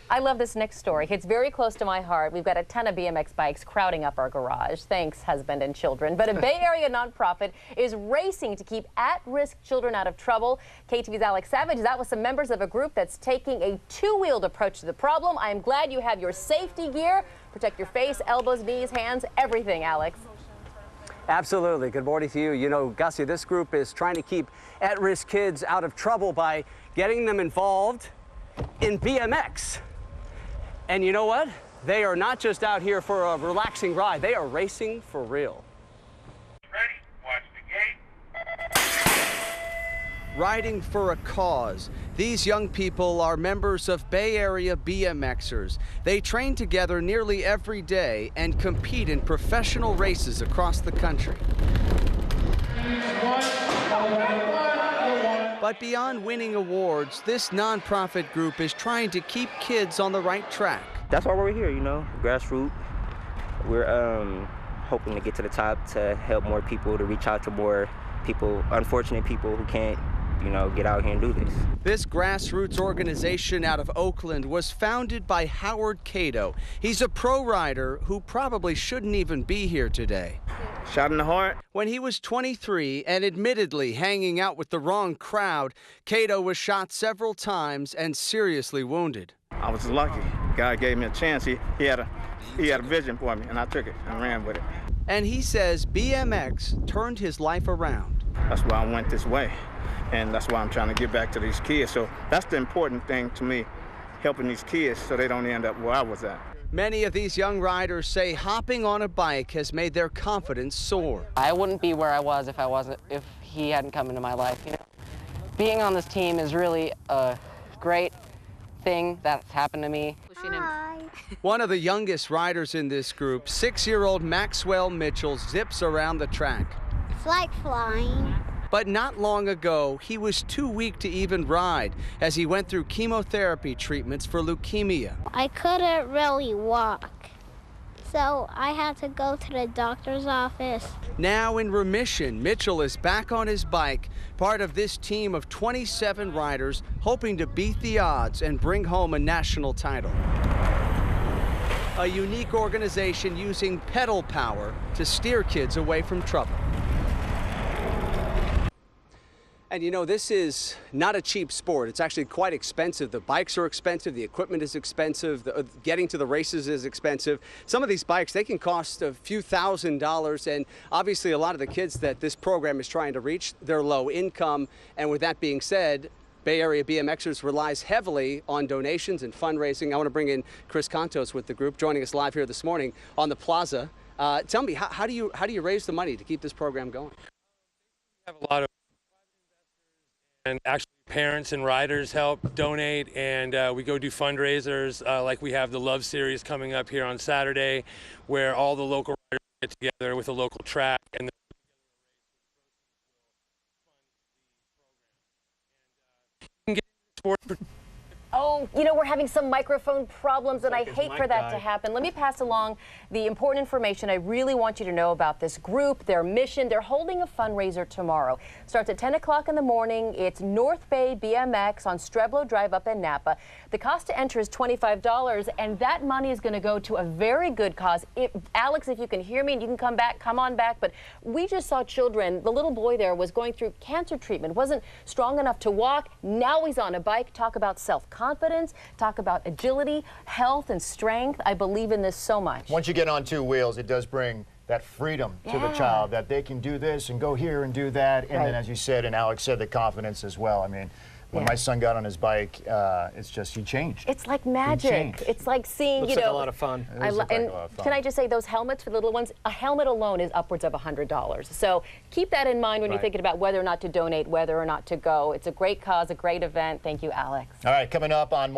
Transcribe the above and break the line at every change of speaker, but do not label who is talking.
I love this next story. It's very close to my heart. We've got a ton of BMX bikes crowding up our garage. Thanks, husband and children. But a Bay Area nonprofit is racing to keep at-risk children out of trouble. KTVU's Alex Savage is out with some members of a group that's taking a two-wheeled approach to the problem. I am glad you have your safety gear. Protect your face, elbows, knees, hands, everything, Alex.
Absolutely. Good morning to you. You know, Gussie, this group is trying to keep at-risk kids out of trouble by getting them involved in BMX. And you know what? They are not just out here for a relaxing ride. They are racing for real.
Ready? Watch the gate.
Riding for a cause. These young people are members of Bay Area BMXers. They train together nearly every day and compete in professional races across the country. But beyond winning awards, this nonprofit group is trying to keep kids on the right track.
That's why we're here, you know, grassroots. We're hoping to get to the top to help more people, to reach out to more people, unfortunate people who can't, you know, get out here and do this.
This grassroots organization out of Oakland was founded by Brandon Cato. He's a pro rider who probably shouldn't even be here today.
Shot in the heart.
When he was 23 and admittedly hanging out with the wrong crowd, Cato was shot several times and seriously wounded.
I was lucky. God gave me a chance. He had a vision for me, and I took it and ran with it.
And he says BMX turned his life around.
That's why I went this way, and that's why I'm trying to give back to these kids. So that's the important thing to me, helping these kids so they don't end up where I was at.
Many of these young riders say hopping on a bike has made their confidence soar.
I wouldn't be where I was if he hadn't come into my life. You know, being on this team is really a great thing that's happened to me.
Hi.
One of the youngest riders in this group, 6-year-old Maxwell Mitchell, zips around the track.
It's like flying.
But not long ago, he was too weak to even ride as he went through chemotherapy treatments for leukemia.
I couldn't really walk, so I had to go to the doctor's office.
Now in remission, Mitchell is back on his bike, part of this team of 27 riders hoping to beat the odds and bring home a national title. A unique organization using pedal power to steer kids away from trouble. And you know, this is not a cheap sport. It's actually quite expensive. The bikes are expensive, the equipment is expensive, getting to the races is expensive. Some of these bikes, they can cost a few $1,000s, and obviously a lot of the kids that this program is trying to reach, they're low income. And with that being said, Bay Area BMXers relies heavily on donations and fundraising. I want to bring in Chris Contos with the group, joining us live here this morning on the plaza. Tell me, how do you raise the money to keep this program going?
We have a lot of and actually parents and riders help donate, and we go do fundraisers like we have the Love Series coming up here on Saturday, where all the local riders get together with a local track and sport.
Oh, you know, we're having some microphone problems, and I hate for that to happen. Let me pass along the important information I really want you to know about this group, their mission. They're holding a fundraiser tomorrow. Starts at 10 o'clock in the morning. It's North Bay BMX on Streblo Drive up in Napa. The cost to enter is $25, and that money is going to go to a very good cause. Alex, if you can hear me, and you can come on back, but we just saw children. The little boy there was going through cancer treatment, wasn't strong enough to walk. Now he's on a bike. Talk about self-confidence, talk about agility, health, and strength. I believe in this so much.
Once you get on two wheels, it does bring that freedom to the child, that they can do this and go here and do that. And then, as you said, and Alex said, the confidence as well. I mean, when my son got on his bike, it's just, he changed.
It's like magic. It's like seeing,
Looks
you know.
like a lot of fun.
Can I just say, those helmets for the little ones, a helmet alone is upwards of $100. So keep that in mind when you're thinking about whether or not to donate, whether or not to go. It's a great cause, a great event. Thank you, Alex.
All right, coming up on